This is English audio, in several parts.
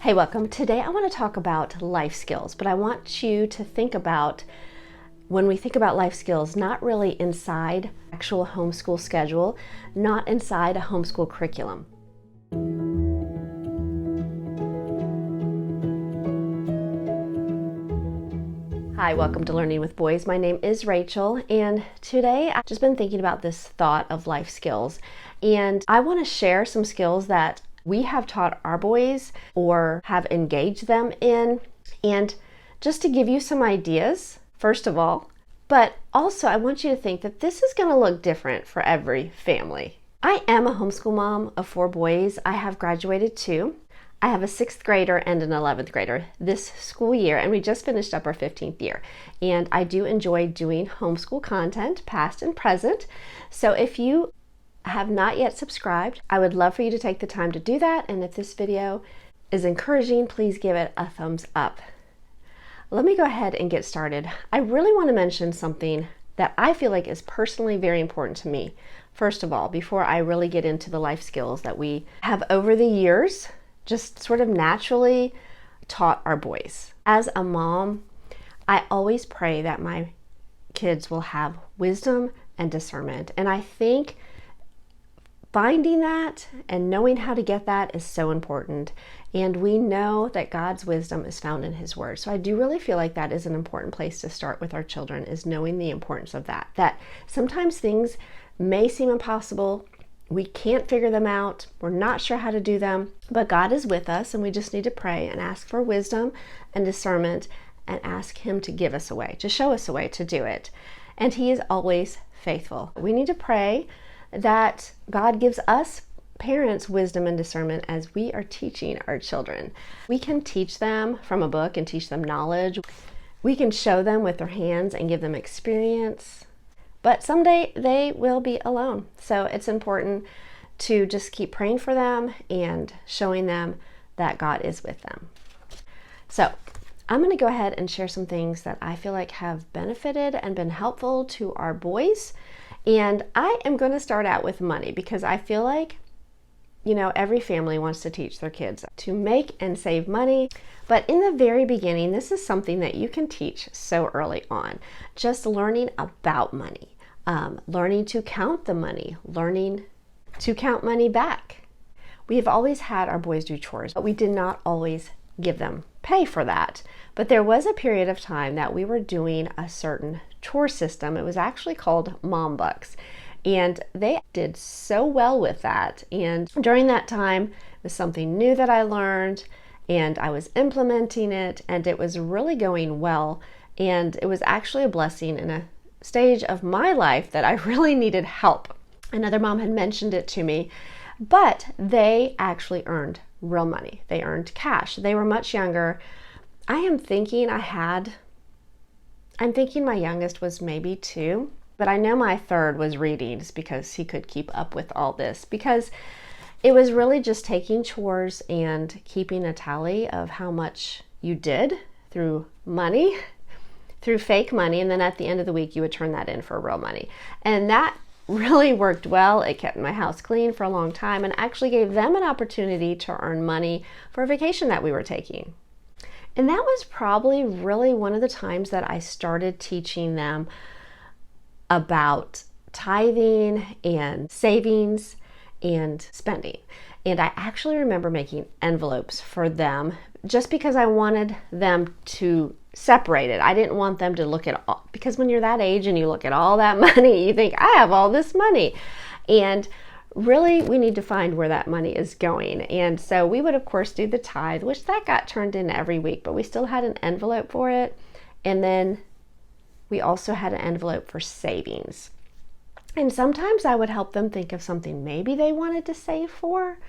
Hey, welcome. Today I want to talk about life skills, but I want you to think about when we think about life skills, not really inside actual homeschool schedule, not inside a homeschool curriculum. Hi, welcome to Learning with Boys. My name is Rachel, and today I've just been thinking about this thought of life skills, and I want to share some skills that we have taught our boys or have engaged them in, and just to give you some ideas, first of all, but also I want you to think that this is going to look different for every family. I am a homeschool mom of 4 boys. I have graduated 2. I have a 6th grader and an 11th grader this school year, and we just finished up our 15th year. And I do enjoy doing homeschool content, past and present. So if you have not yet subscribed, I would love for you to take the time to do that. And if this video is encouraging, please give it a thumbs up. Let me go ahead and get started. I really want to mention something that I feel like is personally very important to me. First of all, before I really get into the life skills that we have over the years, just sort of naturally taught our boys. As a mom, I always pray that my kids will have wisdom and discernment. And I think finding that and knowing how to get that is so important. And we know that God's wisdom is found in His Word. So I do really feel like that is an important place to start with our children, is knowing the importance of that. That sometimes things may seem impossible. We can't figure them out. We're not sure how to do them. But God is with us, and we just need to pray and ask for wisdom and discernment and ask Him to give us a way, to show us a way to do it. And He is always faithful. We need to pray that God gives us parents wisdom and discernment as we are teaching our children. We can teach them from a book and teach them knowledge. We can show them with their hands and give them experience. But someday they will be alone. So it's important to just keep praying for them and showing them that God is with them. So I'm going to go ahead and share some things that I feel like have benefited and been helpful to our boys. And I am going to start out with money, because I feel like, every family wants to teach their kids to make and save money. But in the very beginning, this is something that you can teach so early on. Just learning about money, learning to count the money, learning to count money back. We have always had our boys do chores, but we did not always give them pay for that. But there was a period of time that we were doing a certain chore system. It was actually called Mom Bucks. And they did so well with that. And during that time, it was something new that I learned, and I was implementing it, and it was really going well. And it was actually a blessing in a stage of my life that I really needed help. Another mom had mentioned it to me, but they actually earned real money. They earned cash. They were much younger. I'm thinking my youngest was maybe 2, but I know my 3rd was reading, just because he could keep up with all this, because it was really just taking chores and keeping a tally of how much you did through money, through fake money, and then at the end of the week you would turn that in for real money. And that really worked well. It kept my house clean for a long time and actually gave them an opportunity to earn money for a vacation that we were taking. And that was probably really one of the times that I started teaching them about tithing and savings and spending. And I actually remember making envelopes for them just because I wanted them to separate it. I didn't want them to look at all, because when you're that age and you look at all that money, you think, I have all this money. And really, we need to find where that money is going. And so we would, of course, do the tithe, which that got turned in every week, but we still had an envelope for it. And then we also had an envelope for savings. And sometimes I would help them think of something maybe they wanted to save for,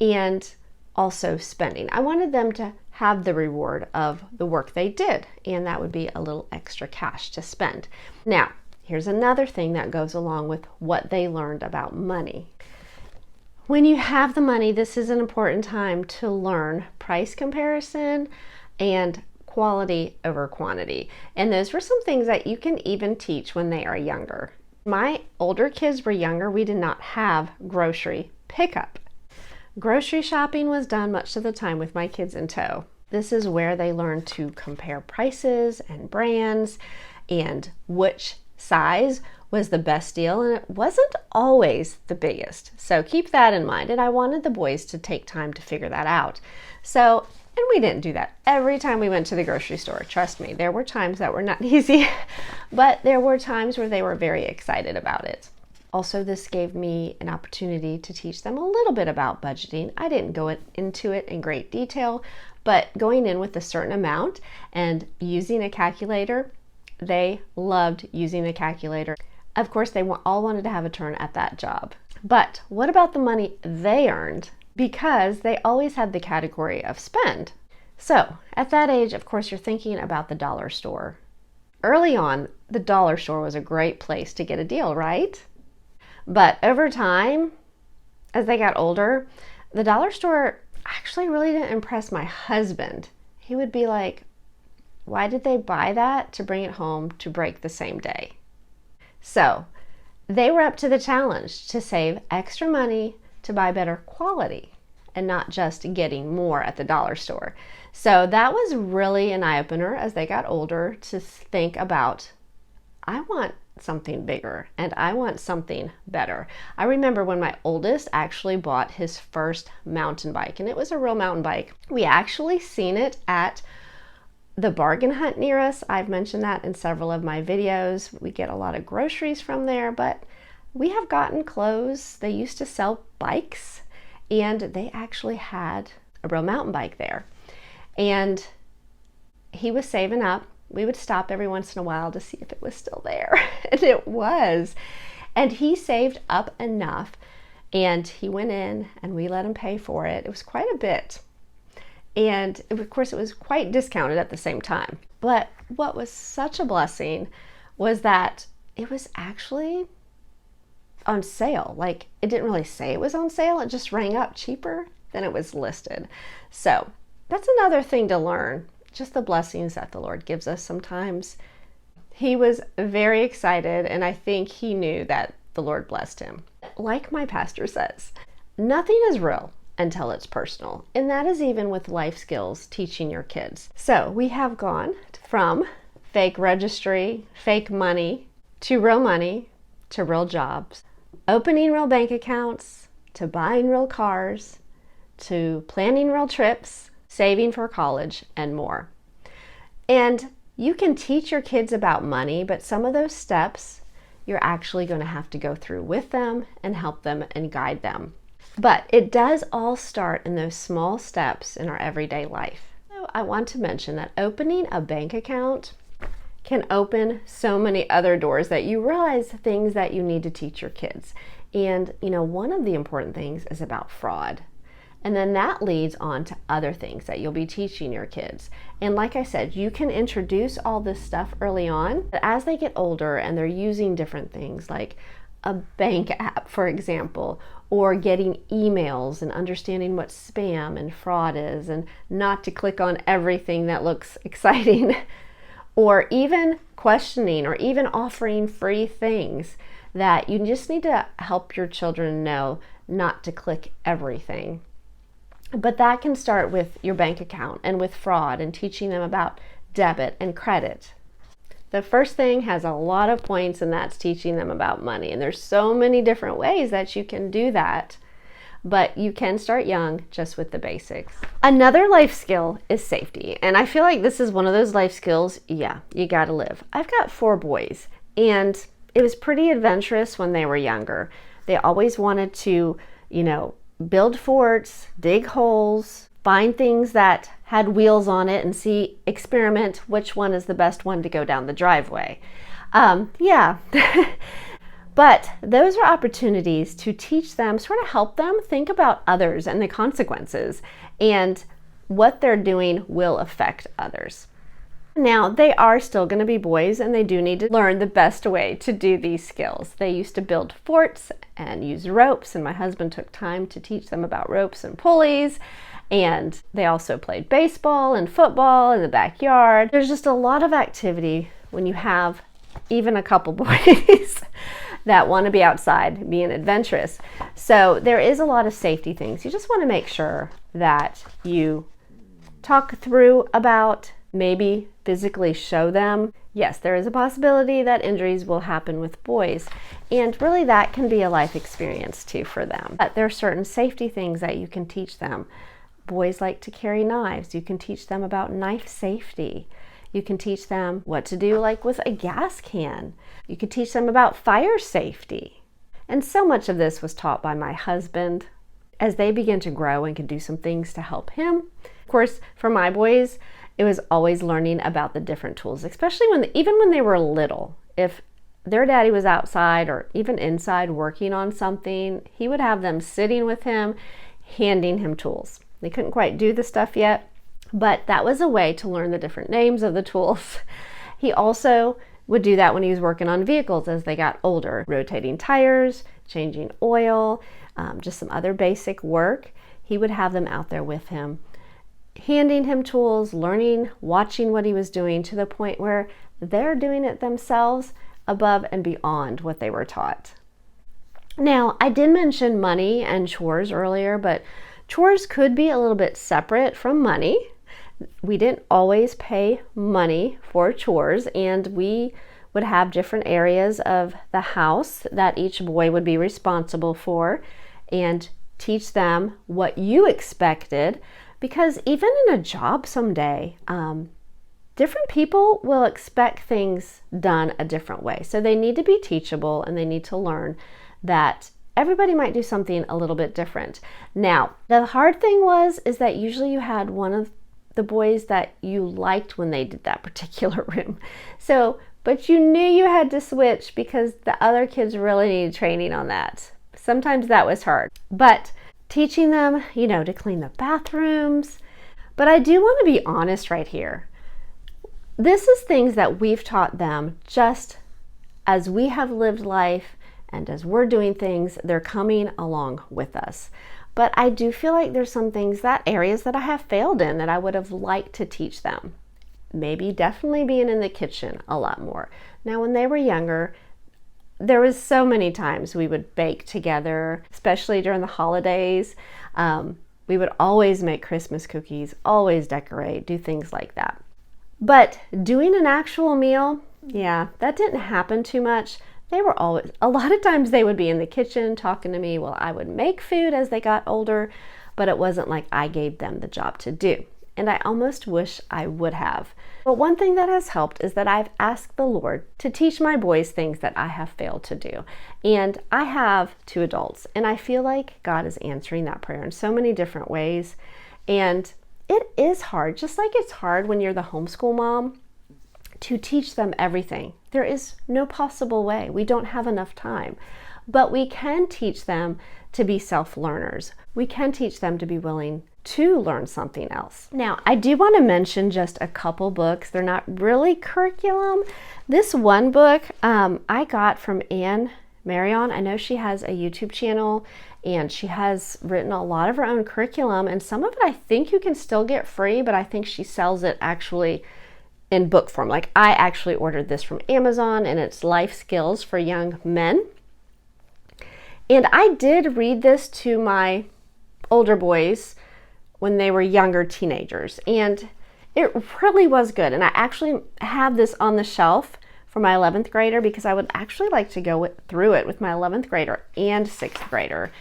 and also spending. I wanted them to have the reward of the work they did, and that would be a little extra cash to spend. Now, here's another thing that goes along with what they learned about money. When you have the money, this is an important time to learn price comparison and quality over quantity. And those were some things that you can even teach when they are younger. My older kids were younger. We did not have grocery pickup. Grocery shopping was done much of the time with my kids in tow. This is where they learn to compare prices and brands and which size was the best deal, and it wasn't always the biggest. So keep that in mind. And I wanted the boys to take time to figure that out. And we didn't do that every time we went to the grocery store. Trust me, there were times that were not easy, but there were times where they were very excited about it. Also, this gave me an opportunity to teach them a little bit about budgeting. I didn't go into it in great detail, but going in with a certain amount and using a calculator, they loved using the calculator. Of course, they all wanted to have a turn at that job. But what about the money they earned? Because they always had the category of spend. So at that age, of course, you're thinking about the dollar store. Early on, the dollar store was a great place to get a deal, right? But over time, as they got older, the dollar store actually really didn't impress my husband. He would be like, why did they buy that to bring it home to break the same day? So they were up to the challenge to save extra money to buy better quality and not just getting more at the dollar store. So that was really an eye-opener as they got older to think about, I want something bigger and I want something better. I remember when my oldest actually bought his first mountain bike, and it was a real mountain bike. We actually seen it at the bargain hunt near us. I've mentioned that in several of my videos. We get a lot of groceries from there, but we have gotten clothes. They used to sell bikes, and they actually had a real mountain bike there. And he was saving up. We would stop every once in a while to see if it was still there, and it was. And he saved up enough, and he went in, and we let him pay for it. It was quite a bit. And of course, it was quite discounted at the same time. But what was such a blessing was that it was actually on sale. Like, it didn't really say it was on sale. It just rang up cheaper than it was listed. So that's another thing to learn, just the blessings that the Lord gives us sometimes. He was very excited, and I think he knew that the Lord blessed him. Like my pastor says, nothing is real until it's personal. And that is even with life skills, teaching your kids. So we have gone from fake registry, fake money, to real jobs, opening real bank accounts, to buying real cars, to planning real trips, saving for college, and more. And you can teach your kids about money, but some of those steps you're actually going to have to go through with them and help them and guide them. But it does all start in those small steps in our everyday life. So I want to mention that opening a bank account can open so many other doors that you realize things that you need to teach your kids. And, one of the important things is about fraud. And then that leads on to other things that you'll be teaching your kids. And like I said, you can introduce all this stuff early on, but as they get older and they're using different things like a bank app, for example, or getting emails and understanding what spam and fraud is and not to click on everything that looks exciting, or even questioning or even offering free things, that you just need to help your children know not to click everything. But that can start with your bank account and with fraud and teaching them about debit and credit. The first thing has a lot of points, and that's teaching them about money. And there's so many different ways that you can do that, but you can start young just with the basics. Another life skill is safety. And I feel like this is one of those life skills, you gotta live. I've got 4 boys, and it was pretty adventurous when they were younger. They always wanted to, build forts, dig holes, find things that had wheels on it, and experiment which one is the best one to go down the driveway. But those are opportunities to teach them, sort of help them think about others and the consequences, and what they're doing will affect others. Now, they are still going to be boys, and they do need to learn the best way to do these skills. They used to build forts and use ropes, and my husband took time to teach them about ropes and pulleys. And they also played baseball and football in the backyard. There's just a lot of activity when you have even a couple boys that want to be outside, being adventurous. So there is a lot of safety things. You just want to make sure that you talk through about, maybe physically show them. Yes, there is a possibility that injuries will happen with boys, and really that can be a life experience too for them. But there are certain safety things that you can teach them. Boys like to carry knives. You can teach them about knife safety. You can teach them what to do like with a gas can. You can teach them about fire safety. And so much of this was taught by my husband as they began to grow and could do some things to help him. Of course, for my boys, it was always learning about the different tools, especially even when they were little. If their daddy was outside or even inside working on something, he would have them sitting with him, handing him tools. They couldn't quite do the stuff yet, but that was a way to learn the different names of the tools. He also would do that when he was working on vehicles as they got older, rotating tires, changing oil, just some other basic work. He would have them out there with him, handing him tools, learning, watching what he was doing to the point where they're doing it themselves above and beyond what they were taught. Now, I did mention money and chores earlier, but chores could be a little bit separate from money. We didn't always pay money for chores, and we would have different areas of the house that each boy would be responsible for and teach them what you expected, because even in a job someday, different people will expect things done a different way. So they need to be teachable, and they need to learn that everybody might do something a little bit different. Now, the hard thing is that usually you had one of the boys that you liked when they did that particular room. But you knew you had to switch because the other kids really needed training on that. Sometimes that was hard. But teaching them, to clean the bathrooms. But I do want to be honest right here. This is things that we've taught them just as we have lived life, and as we're doing things, they're coming along with us. But I do feel like there's some things, areas that I have failed in that I would have liked to teach them. Maybe definitely being in the kitchen a lot more. Now, when they were younger, there was so many times we would bake together, especially during the holidays. We would always make Christmas cookies, always decorate, do things like that. But doing an actual meal, that didn't happen too much. A lot of times they would be in the kitchen talking to me while I would make food as they got older, but it wasn't like I gave them the job to do. And I almost wish I would have. But one thing that has helped is that I've asked the Lord to teach my boys things that I have failed to do. And I have 2 adults, and I feel like God is answering that prayer in so many different ways. And it is hard, just like it's hard when you're the homeschool mom, to teach them everything. There is no possible way. We don't have enough time. But we can teach them to be self-learners. We can teach them to be willing to learn something else. Now, I do want to mention just a couple books. They're not really curriculum. This one book I got from Anne Marion. I know she has a YouTube channel, and she has written a lot of her own curriculum, and some of it I think you can still get free, but I think she sells it actually in book form. Like, I actually ordered this from Amazon, and it's Life Skills for Young Men. And I did read this to my older boys when they were younger teenagers, and it really was good. And I actually have this on the shelf for my 11th grader because I would actually like to go through it with my 11th grader and 6th grader.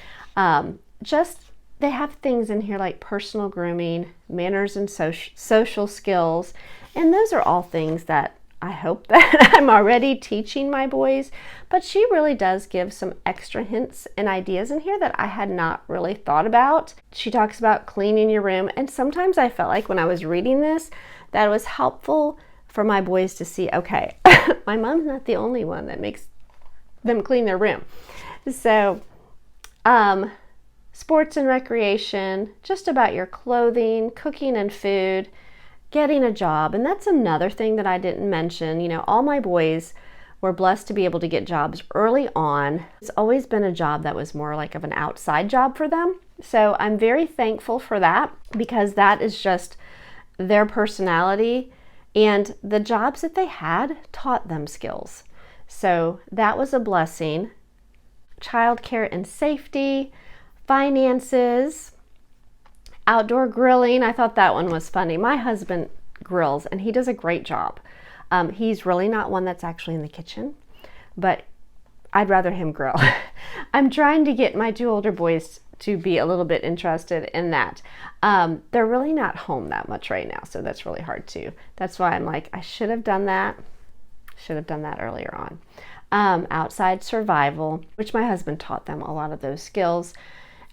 They have things in here like personal grooming, manners and social skills, and those are all things that I hope that I'm already teaching my boys, but she really does give some extra hints and ideas in here that I had not really thought about. She talks about cleaning your room, and sometimes I felt like when I was reading this that it was helpful for my boys to see, okay, my mom's not the only one that makes them clean their room. So, sports and recreation, just about your clothing, cooking and food, getting a job. And that's another thing that I didn't mention. All my boys were blessed to be able to get jobs early on. It's always been a job that was more like of an outside job for them. So I'm very thankful for that, because that is just their personality, and the jobs that they had taught them skills. So that was a blessing childcare and safety, finances, outdoor grilling. I thought that one was funny. My husband grills and he does a great job. He's really not one that's actually in the kitchen, but I'd rather him grill. I'm trying to get my 2 older boys to be a little bit interested in that. They're really not home that much right now, so that's really hard too. That's why I'm like, I should have done that. Should have done that earlier on. Outside survival, which my husband taught them a lot of those skills.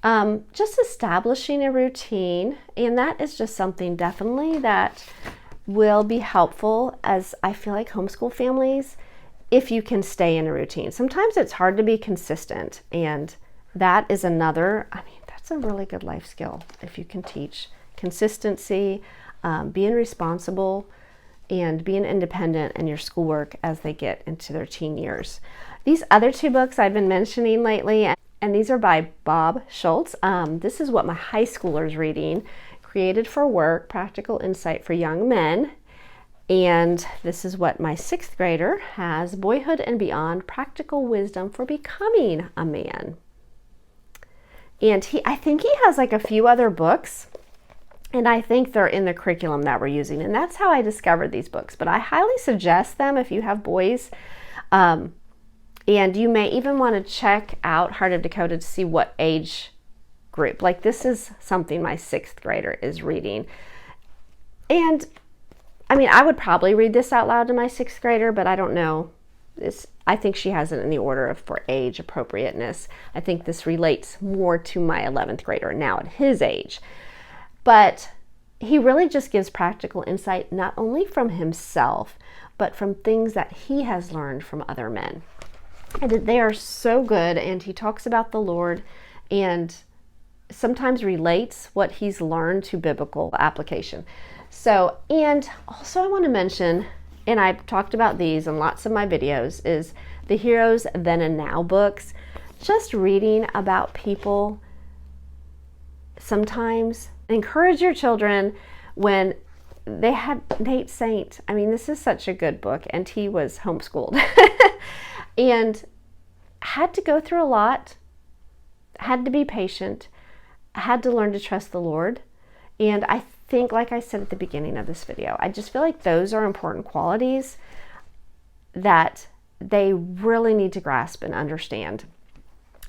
Just establishing a routine, and that is just something definitely that will be helpful, as I feel like homeschool families, if you can stay in a routine. Sometimes it's hard to be consistent, and that is another, that's a really good life skill if you can teach consistency, being responsible, and being independent in your schoolwork as they get into their teen years. These other 2 books I've been mentioning lately, and these are by Bob Schultz. This is what my high schooler's reading, Created for Work, Practical Insight for Young Men. And this is what my 6th grader has, Boyhood and Beyond, Practical Wisdom for Becoming a Man. And I think he has like a few other books, and I think they're in the curriculum that we're using. And that's how I discovered these books. But I highly suggest them if you have boys. And you may even want to check out Heart of Dakota to see what age group. Like, this is something my 6th grader is reading. And I would probably read this out loud to my 6th grader, but I don't know. I think she has it in the order of for age appropriateness. I think this relates more to my 11th grader now at his age. But he really just gives practical insight, not only from himself, but from things that he has learned from other men. And they are so good, and he talks about the Lord and sometimes relates what he's learned to biblical application. So, and also I want to mention, and I've talked about these in lots of my videos, is the Heroes Then and Now books. Just reading about people, sometimes encourage your children. When they had Nate Saint, this is such a good book, and he was homeschooled and had to go through a lot, had to be patient, had to learn to trust the Lord. And I think, like I said at the beginning of this video, I just feel like those are important qualities that they really need to grasp and understand.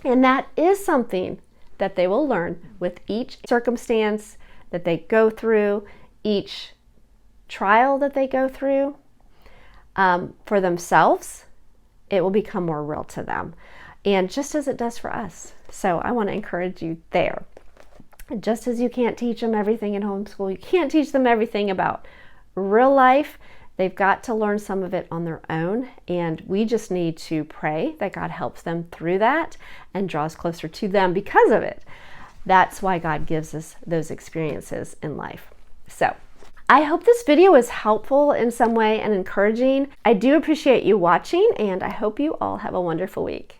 And that is something that they will learn with each circumstance that they go through, each trial that they go through. For themselves, it will become more real to them, and just as it does for us. So I want to encourage you there. Just as you can't teach them everything in homeschool, you can't teach them everything about real life. They've got to learn some of it on their own, and we just need to pray that God helps them through that and draws closer to them because of it. That's why God gives us those experiences in life. So I hope this video was helpful in some way and encouraging. I do appreciate you watching, and I hope you all have a wonderful week.